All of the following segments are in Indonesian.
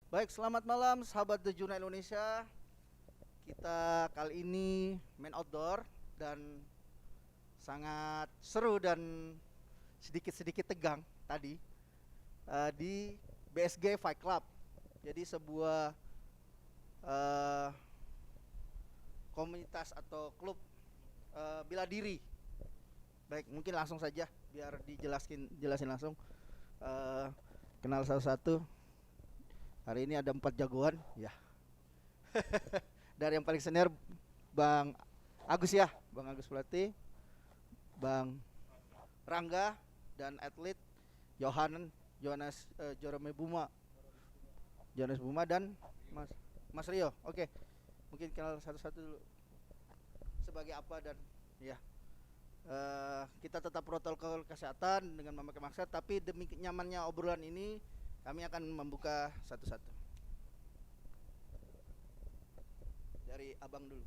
Baik, selamat malam sahabat The Juna Indonesia. Kita kali ini main outdoor dan sangat seru dan sedikit-sedikit tegang tadi di BSG Fight Club. Jadi sebuah eh, komunitas atau klub bela diri. Baik, mungkin langsung saja biar jelasin langsung. Eh, Kenal satu-satu. Hari ini ada 4 jagoan, ya. Dari yang paling senior Bang Agus ya, Bang Agus Pelatih, Bang Rangga dan atlet Johan Jonas Jerome Buma, Jonas Buma dan Mas Mas Rio. Oke, mungkin kenal satu-satu dulu sebagai apa dan ya. Kita tetap protokol kesehatan dengan memakai masker, tapi demi nyamannya obrolan ini kami akan membuka satu-satu. Dari abang dulu,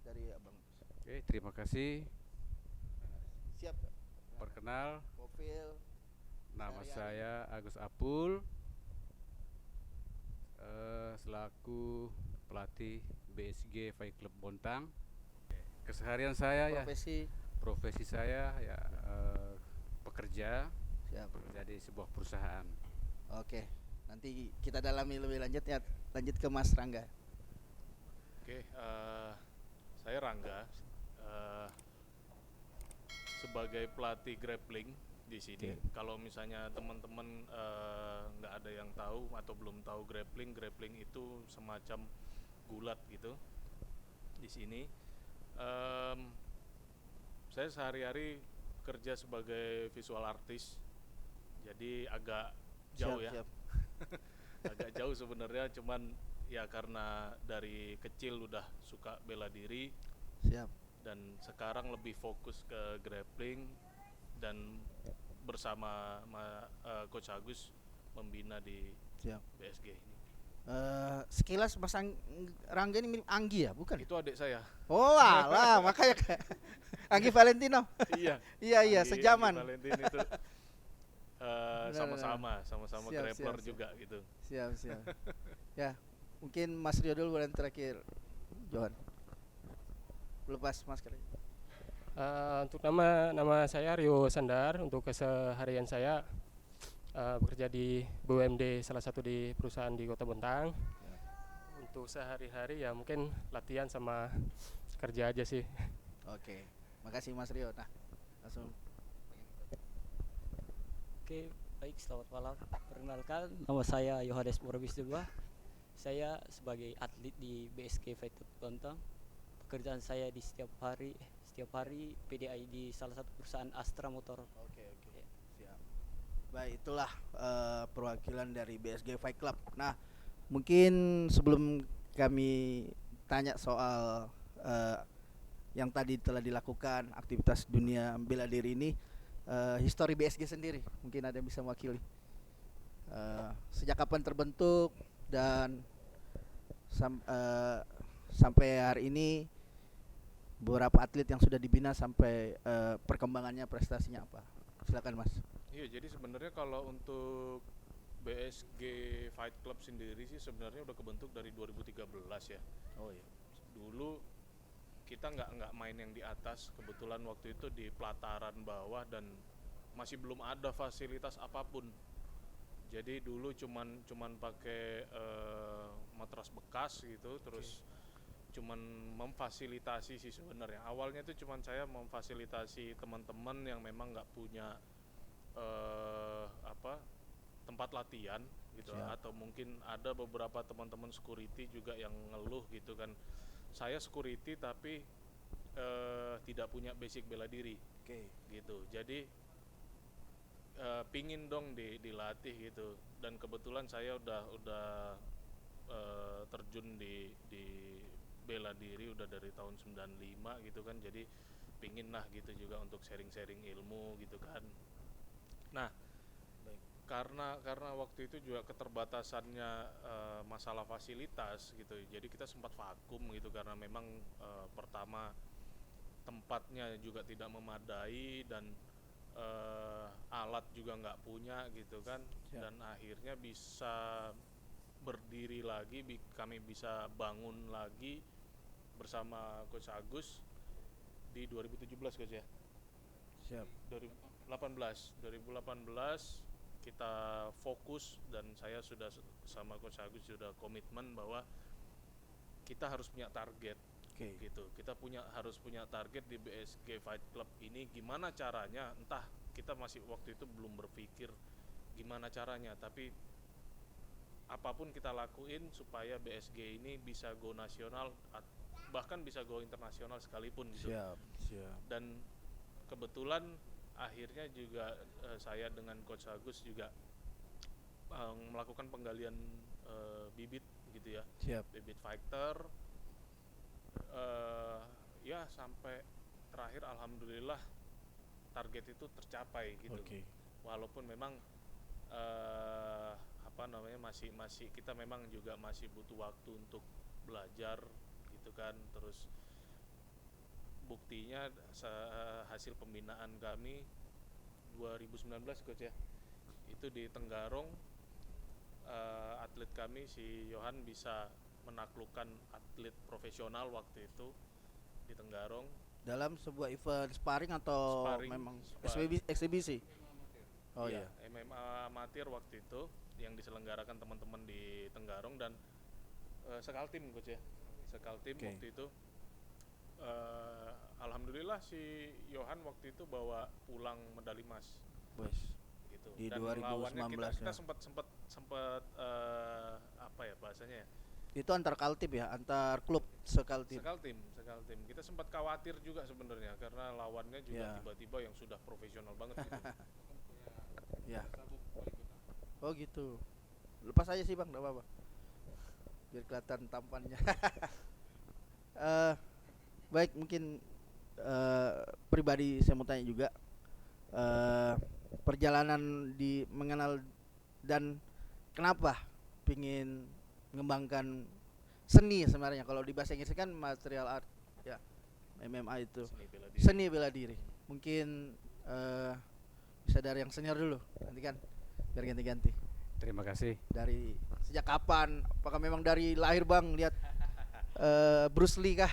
dari abang. Oke, terima kasih. Siap. Perkenal, Profil nama sehari-hari. saya Agus Apul, selaku pelatih BSG Fight Club Bontang. Keseharian saya Profesi. profesi saya pekerja, Siap. bekerja di sebuah perusahaan. Oke. Nanti kita dalami lebih lanjut ya. Lanjut ke Mas Rangga. Oke, saya Rangga, eh, sebagai pelatih grappling di sini. Oke. Kalau misalnya teman-teman nggak ada yang tahu atau belum tahu grappling itu semacam gulat gitu di sini. Em, saya sehari-hari kerja sebagai visual artist, jadi agak jauh Siap, ya, siap. agak jauh sebenarnya, cuman ya karena dari kecil udah suka bela diri Siap. dan sekarang lebih fokus ke grappling dan bersama Coach Agus membina di Siap. BSG ini. Sekilas Mas Rangga ini milik Anggi ya, bukan? Itu adik saya. Oh, alah, makanya Anggi Valentino. Iya. Iya, iya, Anggi sejaman. Valentin itu Benar, sama-sama Siap, grappler siap. juga gitu. Siap, siap. Ya, mungkin Mas Rio dulu yang terakhir. Johan. Lepas masker. Untuk nama saya Rio Sandar. Untuk keseharian saya bekerja di BUMD, salah satu di perusahaan di Kota Bontang. Untuk sehari-hari ya mungkin latihan sama kerja aja sih. Oke. Makasih Mas Rio. Nah, langsung. Oke, baik, selamat malam. Perkenalkan, nama saya Yohanes Morabisdua. Saya sebagai atlet di BSK Fight Club Bontang. Pekerjaan saya di setiap hari PDI di salah satu perusahaan Astra Motor. Oke, oke. Siap. Baik, itulah perwakilan dari BSG Fight Club. Nah, mungkin sebelum kami tanya soal yang tadi telah dilakukan aktivitas dunia bela diri ini, histori BSG sendiri, mungkin ada yang bisa mewakili. Sejak kapan terbentuk dan sampai hari ini beberapa atlet yang sudah dibina sampai perkembangannya prestasinya apa? Silakan Mas. Iya, jadi sebenarnya kalau untuk BSG Fight Club sendiri sih sebenarnya udah kebentuk dari 2013 ya. Oh iya. Dulu kita nggak main yang di atas, kebetulan waktu itu di pelataran bawah dan masih belum ada fasilitas apapun. Jadi dulu cuman pakai matras bekas gitu, terus cuman memfasilitasi sih sebenarnya. Awalnya itu cuman saya memfasilitasi teman-teman yang memang nggak punya tempat latihan gitu. Siap. Atau mungkin ada beberapa teman-teman security juga yang ngeluh gitu kan, saya security tapi tidak punya basic bela diri Oke. gitu. Jadi pingin dong dilatih gitu, dan kebetulan saya udah terjun di bela diri udah dari tahun 95 gitu kan. Jadi pingin lah gitu juga untuk sharing-sharing ilmu gitu kan. Nah, Baik. karena waktu itu juga keterbatasannya masalah fasilitas gitu, jadi kita sempat vakum gitu karena memang pertama tempatnya juga tidak memadai dan alat juga nggak punya gitu kan. Siap. Dan akhirnya bisa berdiri lagi, kami bisa bangun lagi bersama Coach Agus di 2017 Coach ya. Siap. 2018 kita fokus, dan saya sudah sama Coach Agus sudah komitmen bahwa kita harus punya target. Oke. Gitu. Kita harus punya target di BSG Fight Club ini. Gimana caranya? Entah, kita masih waktu itu belum berpikir gimana caranya, tapi apapun kita lakuin supaya BSG ini bisa go nasional, bahkan bisa go internasional sekalipun gitu. Siap. Dan kebetulan akhirnya juga saya dengan Coach Agus juga melakukan penggalian bibit gitu ya, Siap. bibit fighter. Ya sampai terakhir alhamdulillah target itu tercapai gitu. Oke. Walaupun memang masih kita memang juga masih butuh waktu untuk belajar gitu kan. Terus buktinya hasil pembinaan kami 2019 Coach ya, itu di Tenggarong, atlet kami si Johan bisa menaklukkan atlet profesional waktu itu di Tenggarong. Dalam sebuah event sparring atau Sparring, memang sparring. eksibisi? Oh iya. MMA amatir waktu itu yang diselenggarakan teman-teman di Tenggarong, dan Sekaltim Coach ya. Sekaltim Oke. waktu itu alhamdulillah si Johan waktu itu bawa pulang medali emas Bos. gitu. Di Dan 2019 lawannya kita ya. sempat apa ya bahasanya ya? Itu antar kaltib ya, antar klub sekaltib. Sekaltim. Kita sempat khawatir juga sebenarnya karena lawannya juga Ya. tiba-tiba yang sudah profesional banget gitu. Ya. Oh gitu. Lepas aja sih Bang, enggak apa-apa. Biar kelihatan tampannya. Baik, mungkin pribadi saya mau tanya juga, perjalanan di mengenal dan kenapa pingin mengembangkan seni sebenarnya. Kalau di bahasa Inggris kan martial art ya, MMA itu Seni bela diri. seni bela diri. Mungkin bisa dari yang senior dulu, nanti kan biar ganti-ganti. Terima kasih. Dari sejak kapan? Apakah memang dari lahir Bang lihat Bruce Lee kah?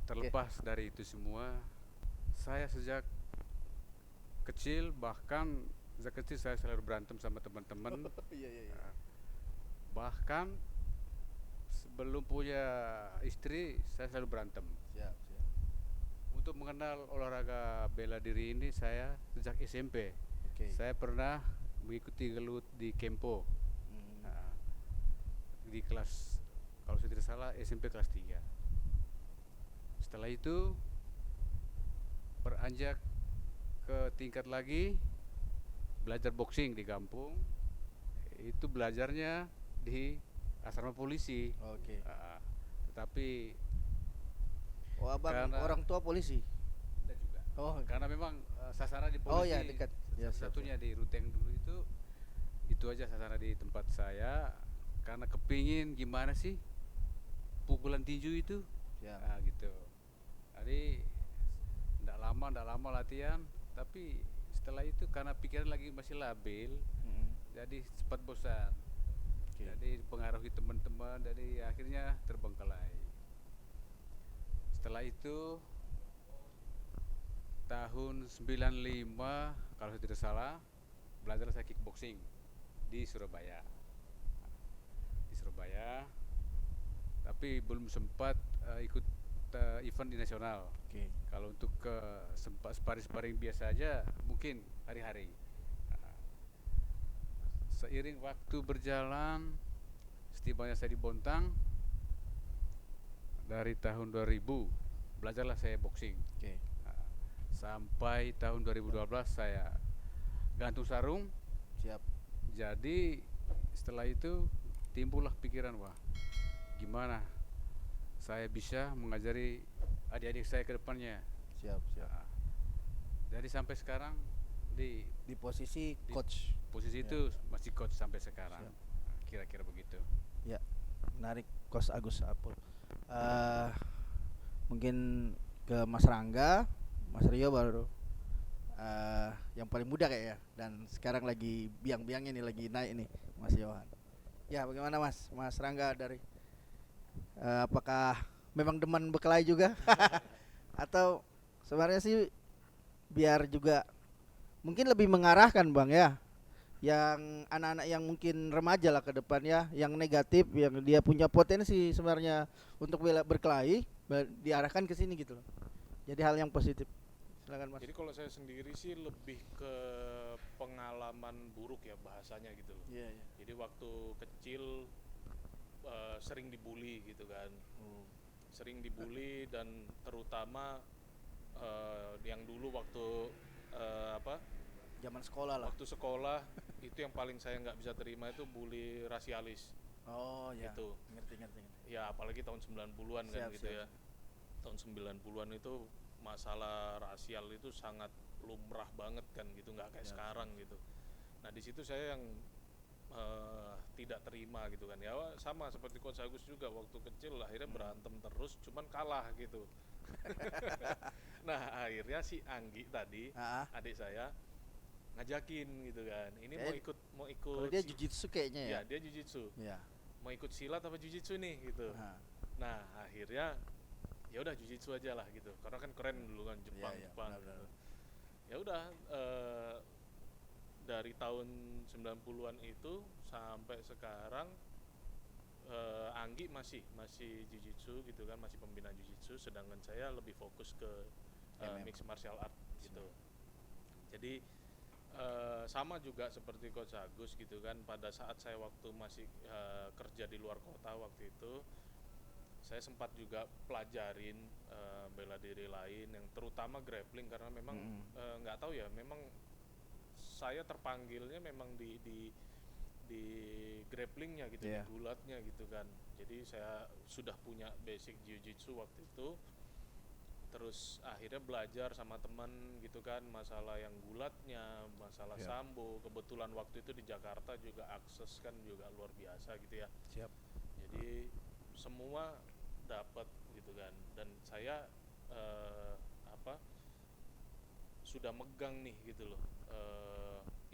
Terlepas dari itu semua, saya sejak kecil, bahkan sejak kecil saya selalu berantem sama teman-teman. Iya. Bahkan sebelum punya istri saya selalu berantem. Siap. Untuk mengenal olahraga bela diri ini saya sejak SMP. Oke. Saya pernah mengikuti gelut di Kempo. Nah, di kelas, kalau saya tidak salah, SMP kelas 3. Setelah itu beranjak ke tingkat lagi, belajar boxing di kampung. Itu belajarnya di asrama polisi. Oke. Tetapi Oh, Abang Karena- orang tua polisi. tidak juga. Oh. Karena memang sasaran di polisi. Oh ya, dekat. Ya, siap, Satunya di Ruteng dulu itu aja sasaran di tempat saya, karena kepingin gimana sih pukulan tinju itu. Siap. Gitu. Jadi tidak lama latihan, tapi setelah itu karena pikiran lagi masih labil, jadi cepat bosan. Oke. Jadi pengaruhi teman-teman, jadi akhirnya terbengkalai. Setelah itu tahun 95 kalau saya tidak salah, belajar saya kickboxing di Surabaya. Tapi belum sempat ikut event di nasional. Oke. Kalau untuk sempat sparring biasa aja mungkin hari-hari. Seiring waktu berjalan, setibanya saya di Bontang, dari tahun 2000 belajarlah saya boxing. Oke. Sampai tahun 2012 saya gantung sarung. Siap. Jadi setelah itu timbullah pikiran, wah gimana saya bisa mengajari adik-adik saya ke depannya. Siap. Jadi sampai sekarang di Di posisi coach. posisi Ya. itu masih coach sampai sekarang. Siap. Kira-kira begitu. Ya. Menarik, Coach Agus Apul. Mungkin ke Mas Rangga, Mas Rio baru yang paling muda kayaknya, dan sekarang lagi biang-biangnya nih, lagi naik nih Mas Johan. Ya, bagaimana Mas? Mas Rangga dari apakah memang demen berkelahi juga atau sebenarnya sih biar juga mungkin lebih mengarahkan Bang ya, yang anak-anak yang mungkin remaja lah ke depan ya, yang negatif, yang dia punya potensi sebenarnya untuk berkelahi, diarahkan ke sini gitu loh. Jadi hal yang positif. Silakan Mas. Jadi kalau saya sendiri sih lebih ke pengalaman buruk ya bahasanya gitu loh. Iya, iya. Jadi waktu kecil sering dibully gitu kan, sering dibully dan terutama yang dulu waktu apa Zaman sekolah lah. waktu sekolah itu yang paling saya nggak bisa terima itu bully rasialis Oh ya. itu. Ngerti. Ya apalagi tahun 90-an kan Siap, gitu siap. ya. Tahun 90-an itu masalah rasial itu sangat lumrah banget kan gitu, nggak kayak Siap, sekarang gitu. Nah di situ saya yang tidak terima gitu kan ya, sama seperti Coach Agus juga waktu kecil akhirnya berantem terus cuman kalah gitu. Nah akhirnya si Anggi tadi Ah, adik saya ngajakin gitu kan, ini Eh, mau kalau ikut dia jujitsu kayaknya ya. ya dia jujitsu, Iya. mau ikut silat apa jujitsu nih gitu. Ah, Nah akhirnya ya udah jujitsu aja lah gitu, karena kan keren dulu kan Jepang iya, Jepang benar-benar. gitu. Ya udah dari tahun 90-an itu sampai sekarang Anggi masih jujitsu gitu kan, masih pembinaan jujitsu, sedangkan saya lebih fokus ke MM. mixed martial art gitu. Jadi sama juga seperti Coach Agus gitu kan, pada saat saya waktu masih kerja di luar kota waktu itu, saya sempat juga pelajarin bela diri lain yang terutama grappling, karena memang nggak tahu ya, memang saya terpanggilnya memang di grapplingnya gitu, Iya. di gulatnya gitu kan. Jadi saya sudah punya basic jiu-jitsu waktu itu, terus akhirnya belajar sama teman gitu kan, masalah yang gulatnya, masalah Iya. sambo. Kebetulan waktu itu di Jakarta juga akses kan juga luar biasa gitu ya. Siap. Jadi semua dapat gitu kan, dan saya apa sudah megang nih gitu loh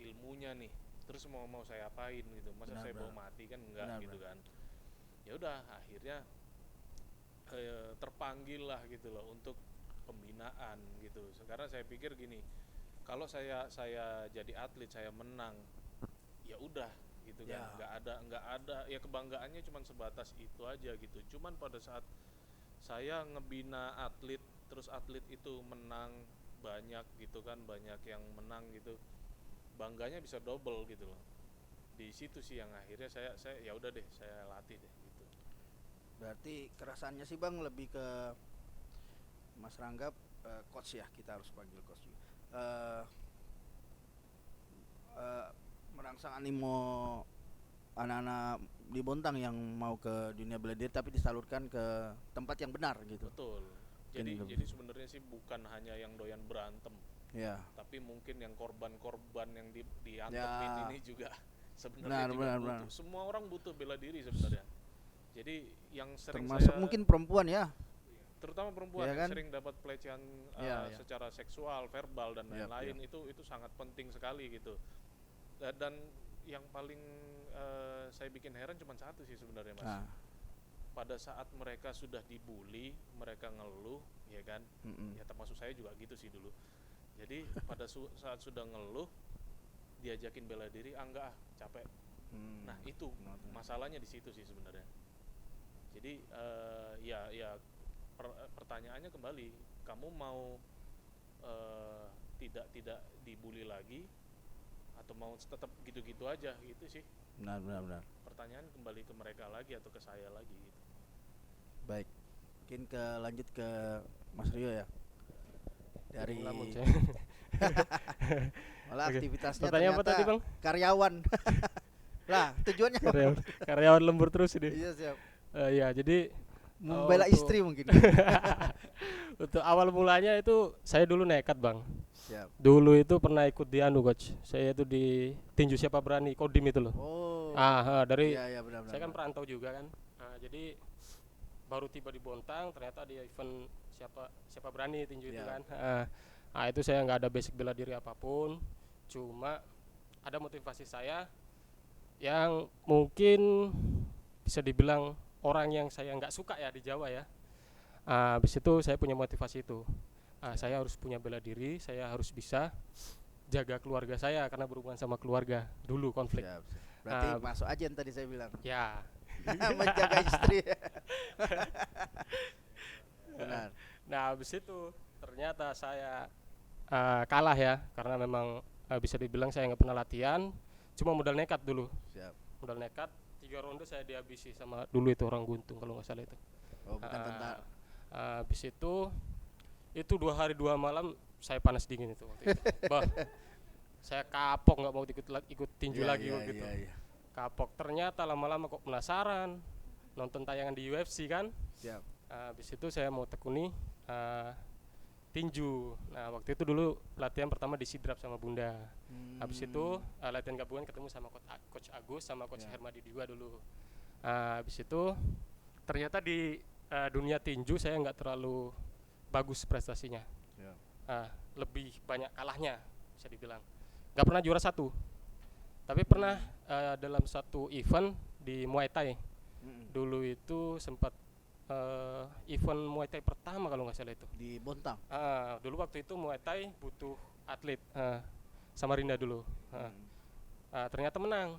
ilmunya nih, terus mau saya apain gitu, masa Benar, saya benar. bawa mati kan enggak Benar, gitu benar. kan. Ya udah akhirnya terpanggil lah gitu loh untuk pembinaan gitu. Sekarang saya pikir gini, kalau saya jadi atlet, saya menang, ya udah gitu kan, Ya. nggak ada ya, kebanggaannya cuman sebatas itu aja gitu. Cuman pada saat saya ngebina atlet, terus atlet itu menang banyak gitu kan, banyak yang menang gitu, bangganya bisa double gitu loh. Di situ sih yang akhirnya saya ya udah deh, saya latih deh gitu. Berarti kerasannya sih Bang lebih ke Mas Rangga, coach ya, kita harus panggil coach juga. Merangsang animo anak-anak di Bontang yang mau ke dunia bela diri tapi disalurkan ke tempat yang benar gitu. Betul. Jadi Mungkin jadi sebenarnya sih bukan hanya yang doyan berantem, Ya. tapi mungkin yang korban-korban yang diantepin Ya. ini juga sebenarnya juga Benar, butuh. benar. Semua orang butuh bela diri sebenarnya. Jadi yang sering Termasuk saya, mungkin perempuan ya. terutama perempuan Iya yang kan? sering dapat pelecehan Iya, iya. secara seksual, verbal dan Iya, lain-lain, itu sangat penting sekali gitu. Dan yang paling saya bikin heran cuma satu sih sebenarnya Mas. Nah, Pada saat mereka sudah dibully, mereka ngeluh, ya kan? Ya termasuk saya juga gitu sih dulu. Jadi pada saat sudah ngeluh, diajakin bela diri, enggak capek. Nah itu masalahnya di situ sih sebenarnya. Jadi ya pertanyaannya kembali, kamu mau tidak dibully lagi atau mau tetap gitu-gitu aja, gitu sih. benar. Pertanyaan kembali ke mereka lagi atau ke saya lagi gitu. Baik. Mungkin lanjut ke Mas Rio ya. Dari Lamun saya. malah Oke. aktivitasnya Pertanyaan apa ternyata tadi, Bang? karyawan. Lah, tujuannya apa? Karyawan lembur terus ini. Iya, siap. Ya, jadi Membela untuk- istri mungkin. untuk awal mulanya itu saya dulu nekat Bang. Siap. Dulu itu pernah ikut di coach. Saya itu di tinju siapa berani Kodim itu loh. Oh. Dari Iya, benar. saya kan perantau juga kan. Jadi baru tiba di Bontang, ternyata di event siapa berani tinju itu Iya. kan. Itu saya nggak ada basic bela diri apapun, cuma ada motivasi saya yang mungkin bisa dibilang orang yang saya nggak suka ya di Jawa ya. Habis itu saya punya motivasi itu. Saya harus punya bela diri, saya harus bisa jaga keluarga saya karena berhubungan sama keluarga dulu konflik. Siap, siap. Berarti Ah, masuk aja yang tadi saya bilang. Ya, Menjaga istri. Benar. nah habis itu ternyata saya kalah ya karena memang bisa dibilang saya nggak pernah latihan, cuma modal nekat dulu. Siap. Modal nekat 3 ronde saya dihabisi sama dulu itu orang Guntung kalau nggak salah itu. Oh, bukan tentara. Habis itu 2 hari 2 malam saya panas dingin itu waktu itu. Bah, saya kapok nggak mau ikut tinju Iya, lagi iya, gitu. iya, iya. Kapok, ternyata lama-lama kok penasaran nonton tayangan di UFC kan. Siap. Habis itu saya mau tekuni tinju. Nah waktu itu dulu latihan pertama di Sidrap sama Bunda. Habis itu latihan gabungan ketemu sama coach Agus sama coach Ya. Hermadi juga dulu. Habis itu ternyata di dunia tinju saya nggak terlalu bagus prestasinya. Ya. Lebih banyak kalahnya bisa dibilang. Nggak pernah juara 1, tapi pernah dalam satu event di Muay Thai. Dulu itu sempat event Muay Thai pertama kalau nggak salah itu. Di Bontang. Dulu waktu itu Muay Thai butuh atlet Samarinda dulu. Ternyata menang,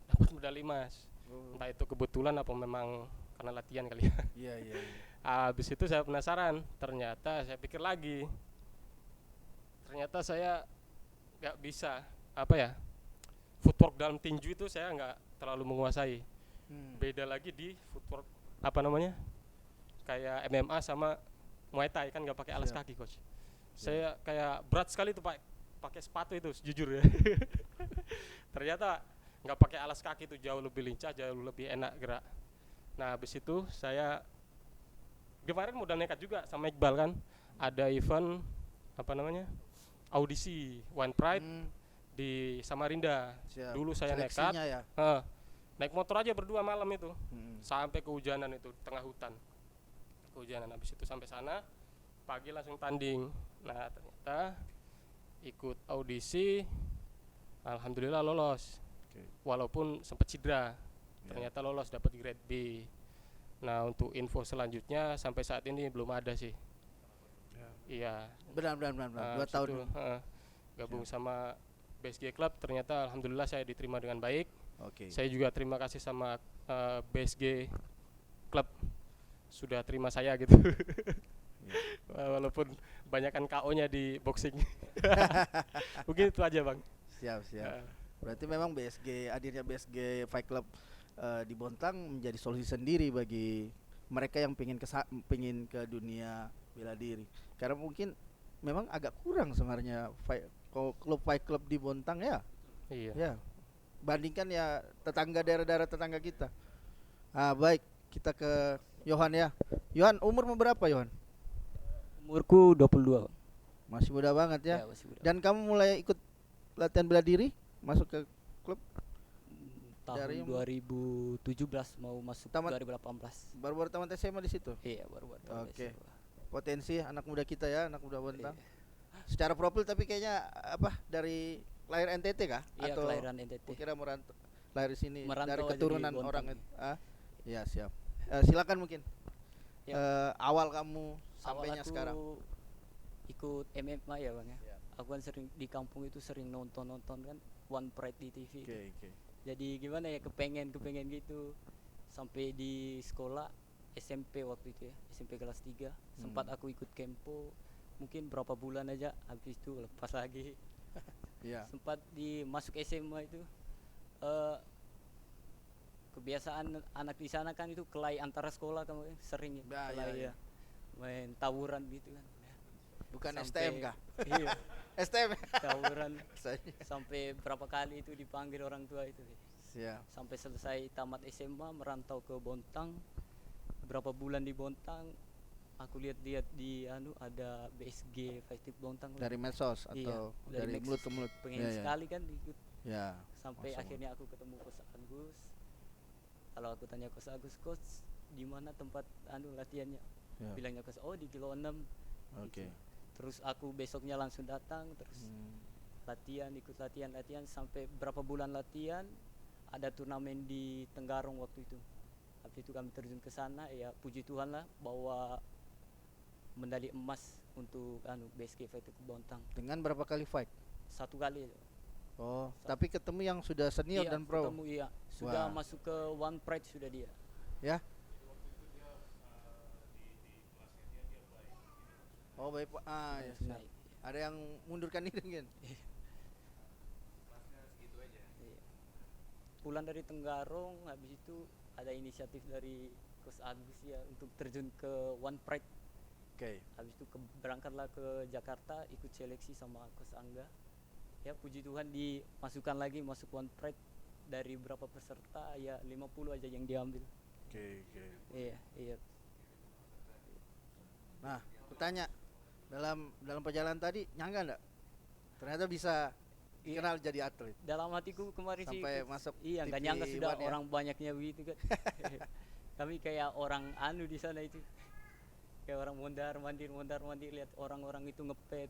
dapat medali emas. Entah itu kebetulan apa memang karena latihan kali ya. Iya, iya. Habis itu saya penasaran, ternyata saya pikir lagi, ternyata saya nggak bisa footwork dalam tinju itu saya nggak terlalu menguasai. Beda lagi di footwork kayak MMA sama Muay Thai kan nggak pakai alas Siap. kaki coach. Saya kayak berat sekali tuh pakai sepatu itu jujur ya. Ternyata nggak pakai alas kaki itu jauh lebih lincah, jauh lebih enak gerak. Nah habis itu saya kemarin modal nekat juga sama Iqbal kan, ada event audisi One Pride di Samarinda. Siap. Dulu saya nekat, Seleksinya ya. naik motor aja berdua malam itu Mm. sampai kehujanan itu tengah hutan, kehujanan. Habis itu sampai sana pagi langsung tanding. Nah ternyata ikut audisi, alhamdulillah lolos. Oke. Walaupun sempat cedera, Ya. ternyata lolos, dapat grade B. Nah untuk info selanjutnya sampai saat ini belum ada sih. Iya. Benar. 2 Habis tahun. itu, gabung sama BSG Club, ternyata alhamdulillah saya diterima dengan baik. Oke. Saya juga terima kasih sama BSG Club sudah terima saya gitu. Walaupun banyakkan KO-nya di boxing. Mungkin itu aja bang. Siap. Berarti memang hadirnya BSG Fight Club di Bontang menjadi solusi sendiri bagi mereka yang pengen ke dunia bela diri. Karena mungkin memang agak kurang sebenarnya klub Fight Club di Bontang ya. Iya. Ya. Bandingkan ya daerah-daerah tetangga kita. Baik, kita ke Yohan ya. Yohan, umur berapa Yohan? Umurku 22. Masih muda banget ya. Masih muda. Dan kamu mulai ikut latihan bela diri, masuk ke klub Tahun dari 2017 mau masuk Tamat. 2018. baru-baru tamat SMA di situ. Iya, baru-baru tahun Oke. SMA. Potensi anak muda kita ya, anak muda Bontang. Iya. Secara profil tapi kayaknya dari lahir NTT kah? Iya, Atau kelahiran NTT. kira merantau lahir di sini Merantau dari aja di keturunan Bontang. orang itu. Iya, siap. Silakan mungkin. Ya. Awal kamu Awal sampainya aku sekarang. ikut MMA ya bang ya. Ya. Aku kan sering di kampung itu sering nonton kan One Pride di TV. Oke. Jadi gimana ya kepengen gitu sampai di sekolah SMP waktu itu ya, SMP kelas 3 sempat aku ikut kempo mungkin berapa bulan aja, habis itu lepas lagi. Iya. Sempat masuk SMA itu kebiasaan anak di sana kan itu kelahi antara sekolah kan sering Ya, kelahi ya. ya. Main tawuran gitu kan. Bukan Sampai- STM kah? Iya, STM. tawuran Saya- sampai berapa kali itu dipanggil orang tua itu. Siap. Sampai selesai tamat SMA merantau ke Bontang. Berapa bulan di Bontang aku lihat-lihat di ada BSG Fight Club Bontang. Dari medsos Iya, atau dari medsos. mulut ke mulut. Pengen Iya, iya. sekali kan ikut. Ya. Sampai Masya akhirnya aku ketemu Coach Agus. Kalau aku tanya Coach Agus, Coach di mana tempat latihannya? Ya. Bilangnya Coach, oh di kilo 6. Oke. Gitu. Terus aku besoknya langsung datang terus ikut latihan sampai berapa bulan latihan. ada turnamen di Tenggarong waktu itu. Habis itu kami terjun ke sana, ya puji Tuhan lah bawa medali emas untuk BSK Fighter Bontang. Dengan berapa kali fight? 1 kali. Oh, tapi ketemu yang sudah senior Iya, dan pro. ketemu, iya. Sudah Wah. masuk ke One Pride sudah dia. Ya. Oh, baik Pak. Ah, ya, siap. Naik. Ada yang mundurkan diri kan? Iya. Pulang dari Tenggarong, habis itu ada inisiatif dari Coach Agus ya untuk terjun ke One Pride. Oke. Habis itu berangkatlah ke Jakarta, ikut seleksi sama Coach Angga. Ya puji Tuhan dimasukkan lagi masuk One Pride. Dari berapa peserta ya 50 aja yang diambil. Oke. Iya. Nah, aku tanya dalam perjalanan tadi nyangka enggak? Ternyata bisa dikenal jadi atlet. Dalam hatiku kemarin sih Sampai masuk iya nggak TV nyangka sudah One ya? orang banyaknya begitu kan. Kami kayak orang di sana itu. Kayak orang mondar mandir lihat orang-orang itu ngepet.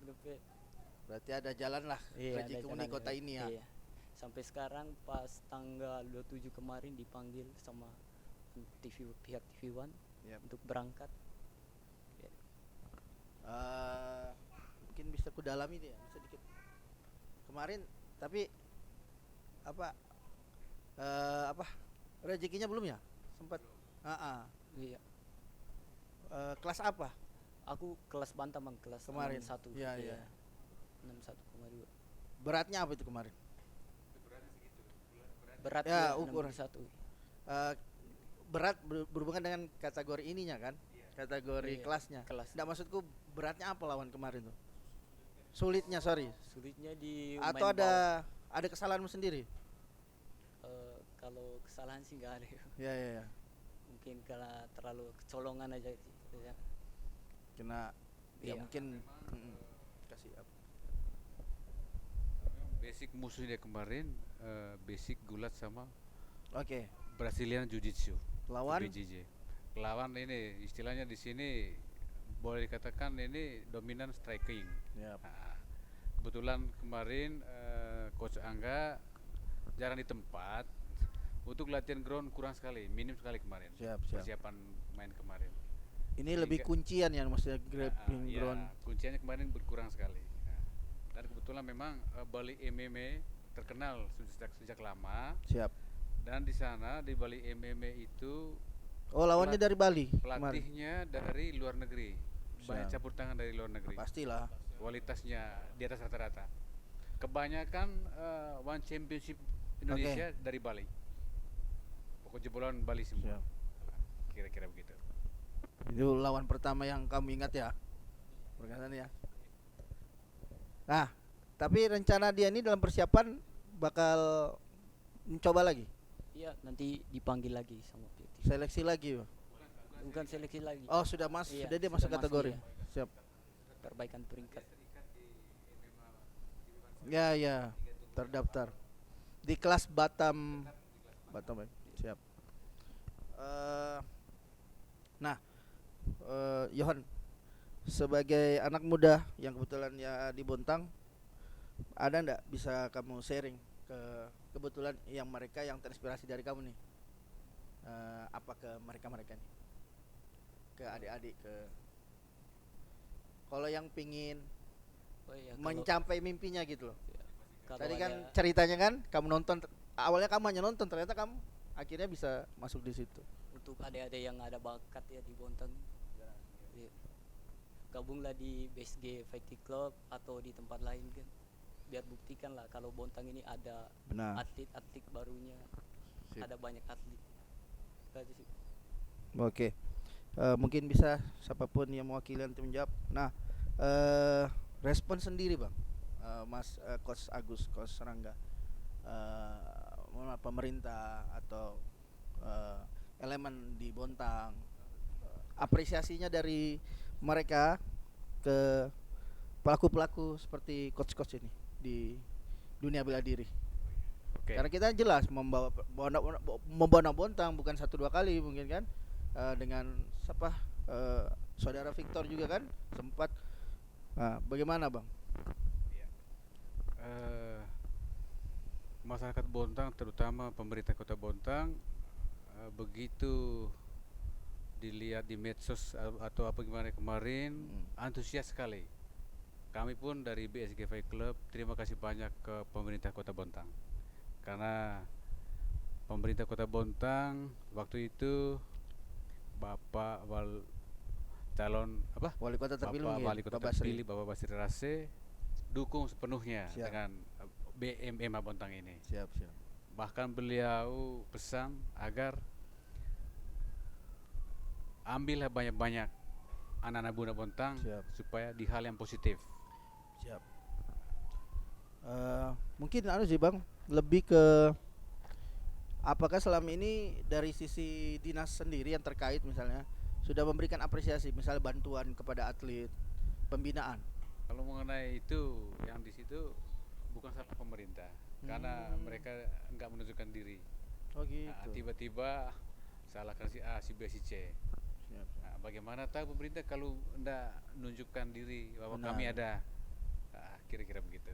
Berarti ada jalan lah Iya, rezeki ada di jalan kota ya. ini ya. Iya. Sampai sekarang pas tanggal 27 kemarin dipanggil sama pihak TV One Yap. untuk berangkat. Mungkin bisa ku dalami dia sedikit. Kemarin tapi apa rezekinya belum ya? Sempat. Iya. Kelas apa? Aku kelas bantam Bang, kelas Kemarin? 61. Iya. 61,2. Beratnya apa itu kemarin? Berat Ya, ya, ukuran. 61. Berat berhubungan dengan kategori ininya kan? Kategori Iya, kelasnya. kelas. Nggak, maksudku beratnya apa lawan kemarin tuh? Sulitnya, sorry. Sulitnya di Atau main bawah. ada kesalahanmu sendiri? Kalau kesalahan sih nggak ada. Ya. Mungkin karena terlalu kecolongan aja sih. Ya. Kena ya Iya. mungkin kasih apa? Basic musuhnya kemarin basic gulat sama Oke. Brazilian Jiu-Jitsu. Lawan BJJ. Lawan ini istilahnya di sini boleh dikatakan ini dominan striking. ya. Nah, kebetulan kemarin Coach Angga jarang di tempat. Untuk latihan ground kurang sekali, minim sekali kemarin. Siap. Persiapan main kemarin. Ini lebih Sehingga- kuncian ya maksudnya grappling Iya, ground. kunciannya kemarin berkurang sekali. Nah, dan kebetulan memang Bali MMA terkenal sejak lama, Siap. dan di sana di Bali MMA itu Oh, lawannya dari Bali kemarin. pelatihnya dari luar negeri, banyak Siap. campur tangan dari luar negeri, Pastilah. kualitasnya di atas rata-rata. Kebanyakan One Championship Indonesia dari Bali, pokok jebolan Bali semua. Siap. Kira-kira begitu. Itu lawan pertama yang kamu ingat ya? Perkataan ya. Nah, tapi rencana dia ini dalam persiapan bakal mencoba lagi, Iya, nanti dipanggil lagi sama pihak TV. seleksi lagi. Bukan seleksi lagi. Oh, sudah masuk, Iya, sudah dia sudah masuk masuk, kategori. iya. Siap. Perbaikan peringkat. Ya, terdaftar di kelas Batam. Siap. Nah, Johan, sebagai anak muda yang kebetulan ya di Bontang, ada ndak bisa kamu sharing kebetulan yang mereka yang terinspirasi dari kamu nih? Apa ke mereka nih? Ke adik-adik, kalau yang pingin Oh iya, mencapai mimpinya gitu loh. kalau Tadi kan ada- ceritanya kan kamu nonton, awalnya kamu hanya nonton, ternyata kamu akhirnya bisa masuk di situ. untuk adik-adik yang ada bakat ya di Bontang, iya, gabunglah di BSG Fighting Club atau di tempat lain kan, biar buktikan lah kalau Bontang ini ada Benar. atlet-atlet barunya. Sip. Ada banyak atlet. Itu aja sih. Oke. Mungkin bisa siapapun yang mewakili nanti menjawab. Nah, respon sendiri bang, Mas Coach Agus, Coach Rangga, pemerintah atau elemen di Bontang, apresiasinya dari mereka ke pelaku-pelaku seperti coach-coach ini di dunia bela diri. Oke. Karena kita jelas membawa Bontang bukan 1-2 kali mungkin kan, dengan siapa, saudara Victor juga kan sempat. Nah, bagaimana bang? masyarakat Bontang, terutama pemerintah Kota Bontang, begitu dilihat di medsos atau apa gimana kemarin, antusias sekali. Kami pun dari BSG Fight Club terima kasih banyak ke pemerintah Kota Bontang, karena pemerintah Kota Bontang waktu itu Bapak calon apa Wali kota terpilih Bapak mungkin, Wali Kota Pak Basri. terpilih Bapak Basri Rase dukung sepenuhnya Siap. dengan BMMA Bontang ini. Siap. Bahkan beliau pesan agar ambillah banyak-banyak anak-anak muda Bontang Siap. supaya di hal yang positif. Siap. Mungkin sih Bang, lebih ke apakah selama ini dari sisi dinas sendiri yang terkait misalnya sudah memberikan apresiasi, misalnya bantuan kepada atlet, pembinaan. Kalau mengenai itu, yang di situ bukan salah pemerintah, karena mereka enggak menunjukkan diri. Oh Nah, gitu. tiba-tiba salahkan si A, si B, si C. Siap. Nah, bagaimana tahu pemerintah kalau enggak menunjukkan diri bahwa Benar. kami ada? Nah, kira-kira begitu.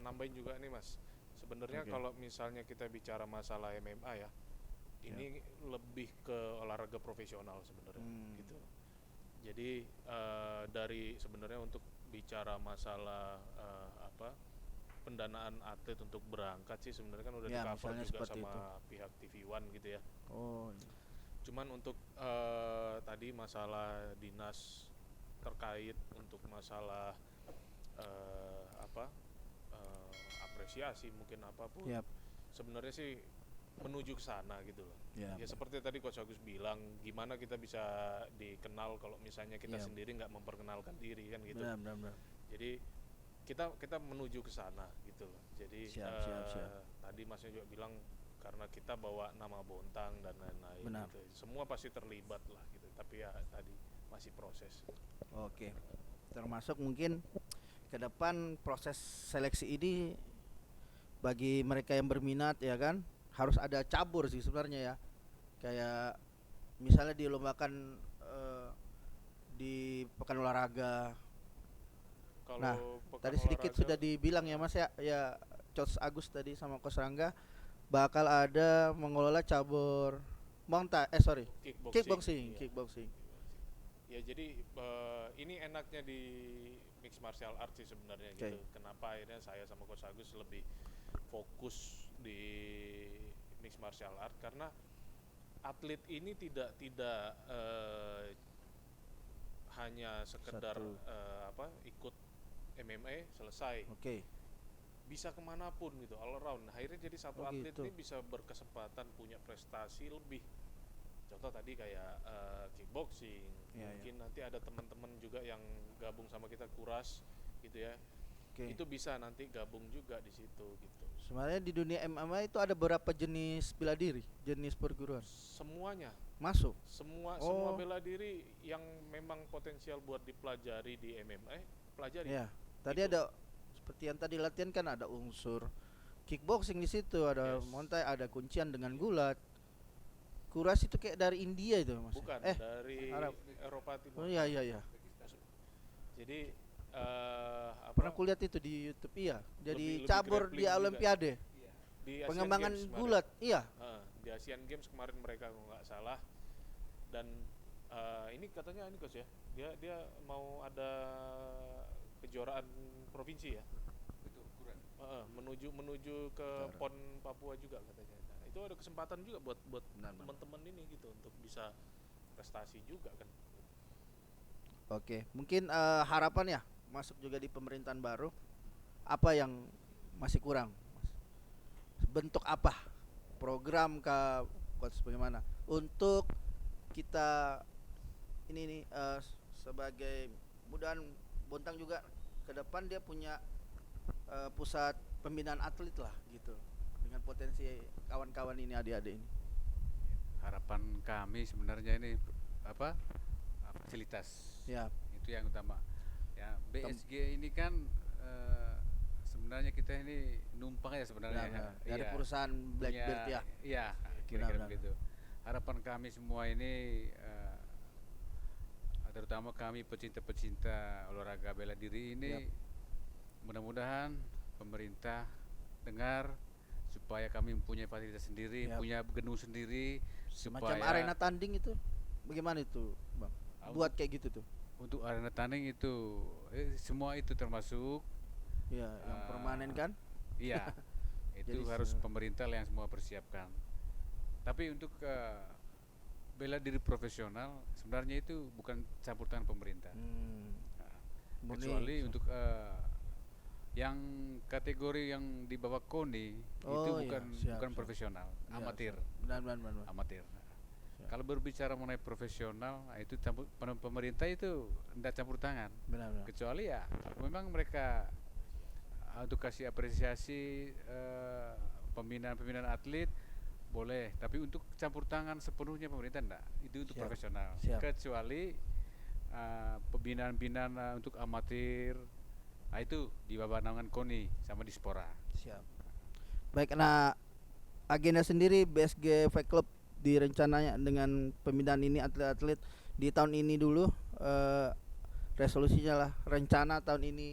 Nambahin juga nih Mas, sebenarnya Oke. kalau misalnya kita bicara masalah MMA ya, ini lebih ke olahraga profesional sebenarnya gitu. Jadi dari sebenarnya untuk bicara masalah pendanaan atlet untuk berangkat sih sebenarnya kan udah Ya, di-cover misalnya juga seperti sama itu. pihak TV One gitu ya. Oh. Cuman untuk tadi masalah dinas terkait untuk masalah apresiasi mungkin apapun, Siap. sebenarnya sih menuju ke sana gitu loh. Ya. Ya seperti tadi Coach Agus bilang, gimana kita bisa dikenal kalau misalnya kita Iya. sendiri nggak memperkenalkan diri kan gitu. Benar. Jadi kita menuju ke sana gitu loh. Jadi Siap. tadi Masnya juga bilang karena kita bawa nama Bontang dan lain-lain Benar. gitu. Semua pasti terlibat lah gitu. Tapi ya tadi masih proses. Oke. Termasuk mungkin ke depan proses seleksi ini bagi mereka yang berminat ya kan harus ada cabur sih sebenarnya ya. Kayak misalnya dilombakan di pekan olahraga. Kalau Nah, pekan tadi sedikit olahraga, sudah dibilang ya Mas ya Coach Agus tadi sama Coach Rangga bakal ada mengelola cabur kickboxing. Iya. kickboxing. Ya jadi ini enaknya di mixed martial arts sih sebenarnya Oke. gitu. Kenapa akhirnya saya sama Coach Agus lebih fokus di mixed martial art karena atlet ini tidak hanya sekedar Satu. ikut MMA selesai, Oke. bisa kemanapun gitu, all around. Nah, akhirnya jadi satu Oh, atlet gitu. ini bisa berkesempatan punya prestasi lebih. Contoh tadi kayak kickboxing, Iya, mungkin nanti ada teman-teman juga yang gabung sama kita kuras gitu ya, Oke. itu bisa nanti gabung juga di situ gitu. Sebenarnya di dunia MMA itu ada berapa jenis bela diri, jenis perguruan? Semuanya, Masuk. semua Oh. bela diri yang memang potensial buat dipelajari di MMA, pelajari. Ya. Tadi Itu. ada seperti yang tadi latihan kan ada unsur kickboxing di situ, ada Yes. montai, ada kuncian dengan gulat. Kuras itu kayak dari India itu Mas. Bukan dari Arab. Eropa Timur. Oh iya. Jadi Pernah kulihat itu di YouTube iya. Jadi Lebih cabur grappling di juga. Olimpiade. di Asian Pengembangan Games kemarin. gulat. Iya. Di Asian Games kemarin mereka kalau nggak salah, dan ini katanya ini Coach ya, dia mau ada kejuaraan provinsi ya. Betul, ukuran. Menuju ke Kejuaraan. PON Papua juga katanya. Nah, itu ada kesempatan juga buat Benar. teman-teman ini gitu untuk bisa prestasi juga kan. Oke, mungkin harapan ya masuk juga di pemerintahan baru. Apa yang masih kurang? Bentuk apa? Program kah? Coach bagaimana? Untuk kita ini nih sebagai mudahan Bontang juga ke depan dia punya pusat pembinaan atlet lah gitu. Dengan potensi kawan-kawan ini adik-adik ini. Harapan kami sebenarnya ini fasilitas. Ya, Itu yang utama. Ya, BSG ini kan sebenarnya kita ini numpang ya sebenarnya. benar, dari Iya. perusahaan Blackbird ya. Iya, kira-kira Benar. begitu. Harapan kami semua ini terutama kami pecinta-pecinta olahraga bela diri ini Yap. mudah-mudahan pemerintah dengar supaya kami mempunyai fasilitas sendiri, Yap. punya gedung sendiri, Semacam supaya arena tanding itu bagaimana itu, Bang? Buat kayak gitu tuh. untuk arena tanding itu semua itu termasuk Ya, yang Ah. permanen kan? iya itu Jadi harus pemerintah yang semua persiapkan. Tapi untuk bela diri profesional sebenarnya itu bukan campur tangan pemerintah. Murni. Kecuali untuk yang kategori yang di bawah KONI itu Oh, iya. bukan Siap, bukan siap. profesional, Ya, amatir. benar. Amatir. Siap. Kalau berbicara mengenai profesional, itu pemerintah itu tidak campur tangan. Benar. Kecuali ya memang mereka untuk kasih apresiasi pembinaan atlet boleh, tapi untuk campur tangan sepenuhnya pemerintah enggak. Itu untuk Siap. profesional. Siap. Kecuali pembinaan untuk amatir, itu di bawah naungan KONI sama Dispora. Siap. Baik, nah agenda sendiri BSG Fight Club direncananya dengan pemindahan ini atlet-atlet di tahun ini dulu, resolusinya lah, rencana tahun ini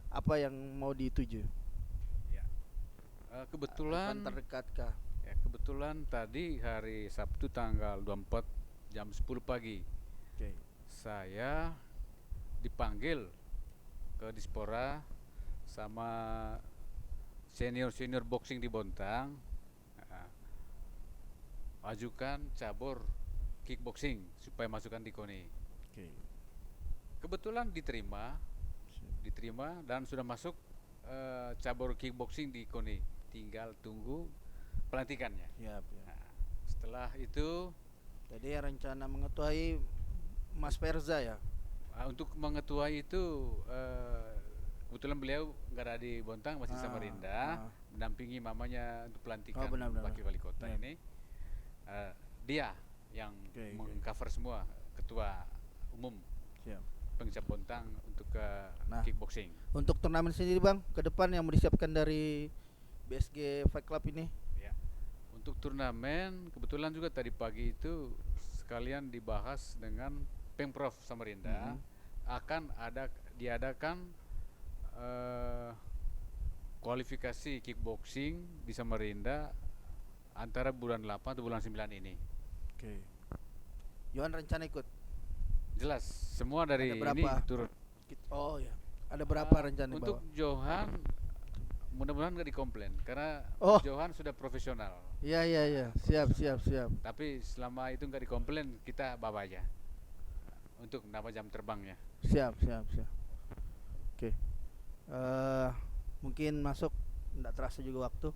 apa yang mau dituju? Kebetulan Akan terdekat kah? ya, kebetulan tadi hari Sabtu tanggal 24 jam 10 pagi Oke. saya dipanggil ke Dispora sama senior boxing di Bontang, ajukan cabur kickboxing supaya masukkan di KONI. Oke. Kebetulan diterima dan sudah masuk cabur kickboxing di KONI, tinggal tunggu pelantikannya. Siap, ya. Nah, setelah itu Jadi rencana mengetuai Mas Perza ya? untuk mengetuai itu kebetulan beliau nggak ada di Bontang, masih di Samarinda, mendampingi mamanya untuk pelantikan benar. wakil wali kota Ya. ini. Dia yang Oke. mengcover semua, ketua umum Siap. Pengcap Bontang untuk ke Nah. kickboxing. Untuk turnamen sendiri Bang, ke depan yang mau disiapkan dari BSG Fight Club ini? Ya. Untuk turnamen kebetulan juga tadi pagi itu sekalian dibahas dengan Pemprov Samarinda, akan diadakan kualifikasi kickboxing di Samarinda antara bulan 8 atau bulan 9 ini. Oke. Johan rencana ikut? Jelas semua dari Ada ini berapa? turut. Oh ya. Ada berapa rencana Untuk bawa? Johan mudah-mudahan nggak dikomplain karena Oh. Johan sudah profesional. Iya. Siap. Tapi selama itu nggak dikomplain, kita bawa aja untuk nambah jam terbangnya. Siap. Oke. Mungkin masuk, enggak terasa juga waktu.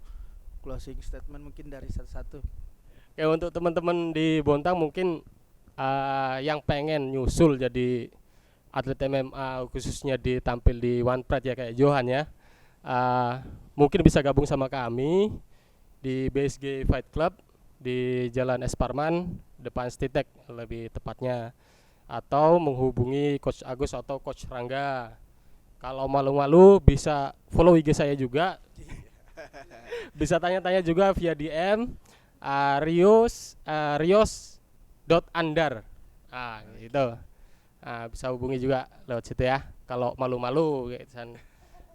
Closing statement mungkin dari satu-satu. Ya, untuk teman-teman di Bontang mungkin yang pengen nyusul jadi atlet MMA khususnya ditampil di One Pride ya kayak Johan ya, mungkin bisa gabung sama kami di BSG Fight Club di Jalan Es Parman depan Stitek lebih tepatnya, atau menghubungi Coach Agus atau Coach Rangga. Kalau malu-malu bisa follow IG saya juga. Bisa tanya-tanya juga via DM rios.andar. Gitu. Bisa hubungi juga lewat situ ya. Kalau malu-malu gitu kan.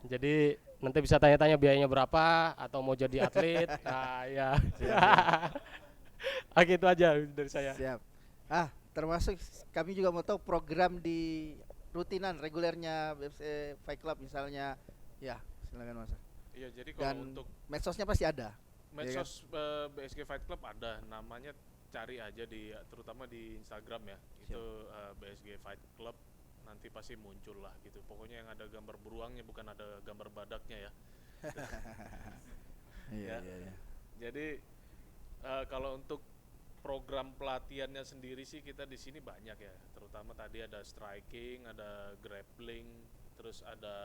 Jadi nanti bisa tanya-tanya biayanya berapa atau mau jadi atlet. Ya. Oke, itu aja dari saya. Siap. Termasuk kami juga mau tahu program di rutinan regulernya BSG Fight Club misalnya. Ya, silakan Mas. Iya, jadi Dan kalau untuk medsosnya pasti ada. medsos BSG Fight Club ada, namanya cari aja terutama di Instagram ya. Itu BSG Fight Club, nanti pasti muncul lah gitu. Pokoknya yang ada gambar beruangnya, bukan ada gambar badaknya ya. Iya. Jadi kalau untuk program pelatihannya sendiri sih kita di sini banyak ya. Terutama tadi ada striking, ada grappling, terus ada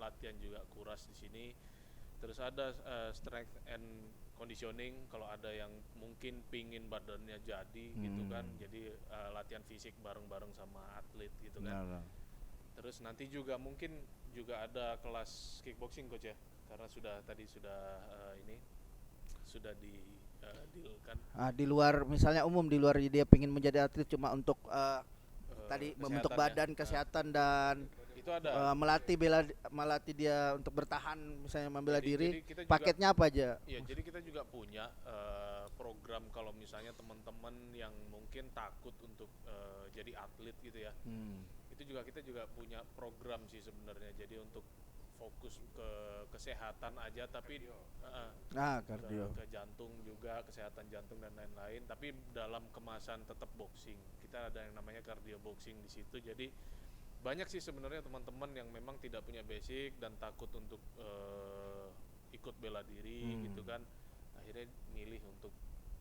latihan juga kuras di sini. Terus ada strength and conditioning kalau ada yang mungkin pingin badannya jadi gitu kan. Jadi latihan fisik bareng-bareng sama atlet gitu kan. Terus nanti juga mungkin juga ada kelas kickboxing coach ya. Karena sudah deal kan. Di luar misalnya umum, di luar dia pengen menjadi atlet cuma untuk tadi membentuk Kesehatan ya. badan, kesehatan dan Itu ada. melatih dia untuk bertahan, misalnya membela Jadi diri. kita juga Paketnya apa aja? ya, jadi kita juga punya program kalau misalnya teman-teman yang mungkin takut untuk jadi atlet gitu ya. Itu juga kita juga punya program sih sebenarnya. Jadi untuk fokus ke kesehatan aja, tapi Kardio. ke jantung juga, kesehatan jantung dan lain-lain, tapi dalam kemasan tetap boxing. Kita ada yang namanya cardio boxing di situ. Jadi banyak sih sebenarnya teman-teman yang memang tidak punya basic dan takut untuk ikut bela diri gitu kan, akhirnya milih untuk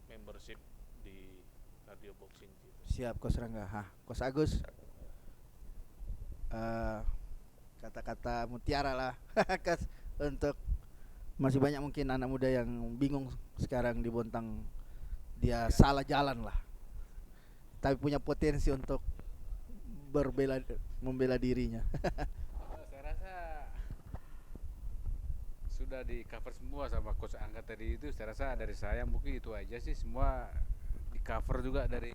membership di cardio boxing gitu. Siap, Coach Rangga. Coach Agus. Kata-kata mutiara lah Coach, untuk masih banyak mungkin anak muda yang bingung sekarang di Bontang, dia salah jalan lah, tapi punya potensi untuk membela dirinya. Saya rasa sudah di cover semua sama Coach Angga tadi itu. Saya rasa dari saya mungkin itu aja sih, semua di cover juga dari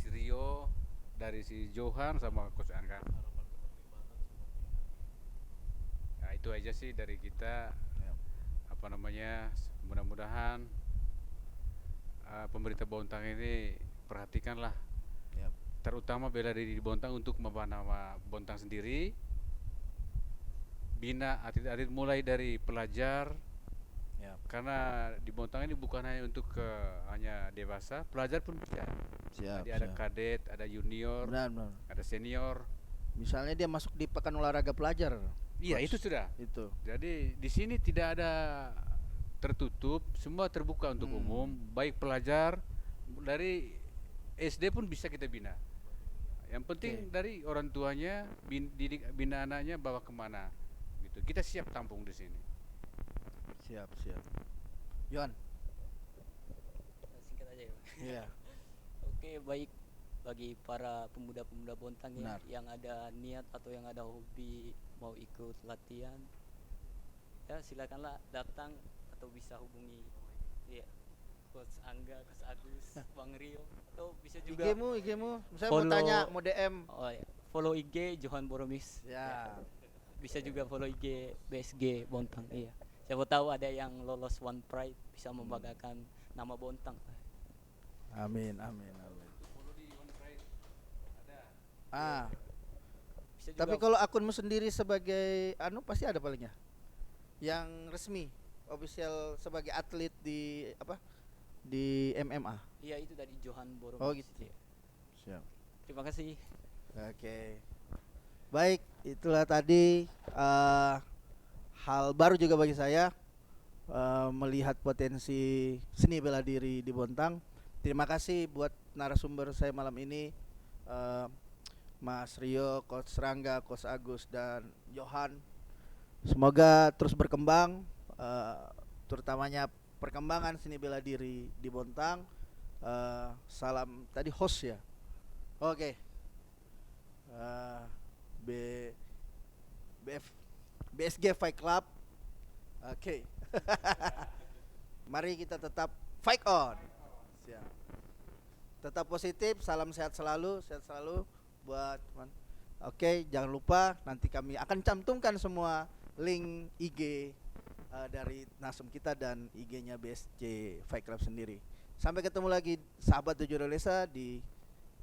si Rio, dari si Johan sama Coach Angga. Nah, itu aja sih dari kita. Mudah-mudahan pemerintah Bontang ini perhatikanlah, terutama bela diri di Bontang untuk membawa nama Bontang sendiri, bina atlet-atlet mulai dari pelajar, karena di Bontang ini bukan hanya untuk hanya dewasa, pelajar pun bisa. Jadi ada kadet, ada junior, Benar. ada senior. Misalnya dia masuk di pekan olahraga pelajar. Iya, Coach. itu sudah. Itu. Jadi di sini tidak ada tertutup, semua terbuka untuk umum, baik pelajar dari SD pun bisa kita bina. Yang penting dari orang tuanya, bina anaknya bawa kemana, gitu. Kita siap tampung di sini. Siap. Yon. Singkat aja ya. Iya. Oke, baik bagi para pemuda-pemuda Bontang Benar. yang ada niat atau yang ada hobi mau ikut latihan, ya silakanlah datang atau bisa hubungi Coach Angga, Coach Agus, Bang Rio, atau bisa juga IG-mu, misalnya mau follow- tanya, mau DM. follow IG Johan Boromis. Ya. Bisa juga follow IG BSG Bontang. Iya. Siapa tahu ada yang lolos One Pride bisa membanggakan nama Bontang. Amin. Bisa juga Tapi kalau akunmu sendiri sebagai pasti ada palingnya yang resmi, official sebagai atlet di di MMA. iya itu dari Johan Boromis. Oh gitu. Iya. Siap. Terima kasih. Oke. Baik, itulah tadi hal baru juga bagi saya melihat potensi seni bela diri di Bontang. Terima kasih buat narasumber saya malam ini, Mas Rio, Coach Rangga, Coach Agus, dan Johan. Semoga terus berkembang, terutamanya perkembangan seni bela diri di Bontang. Salam tadi host ya. Oke. BSG Fight Club. Oke. Mari kita tetap fight on. Siap. Tetap positif, salam sehat selalu buat teman. Oke, jangan lupa nanti kami akan cantumkan semua link IG dari Nasum kita dan IG-nya BSG Fight Club sendiri. Sampai ketemu lagi sahabat The Jurnalesa di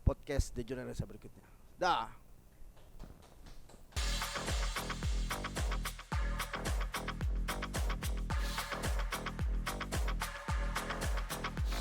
podcast The Jurnalesa berikutnya. Dah.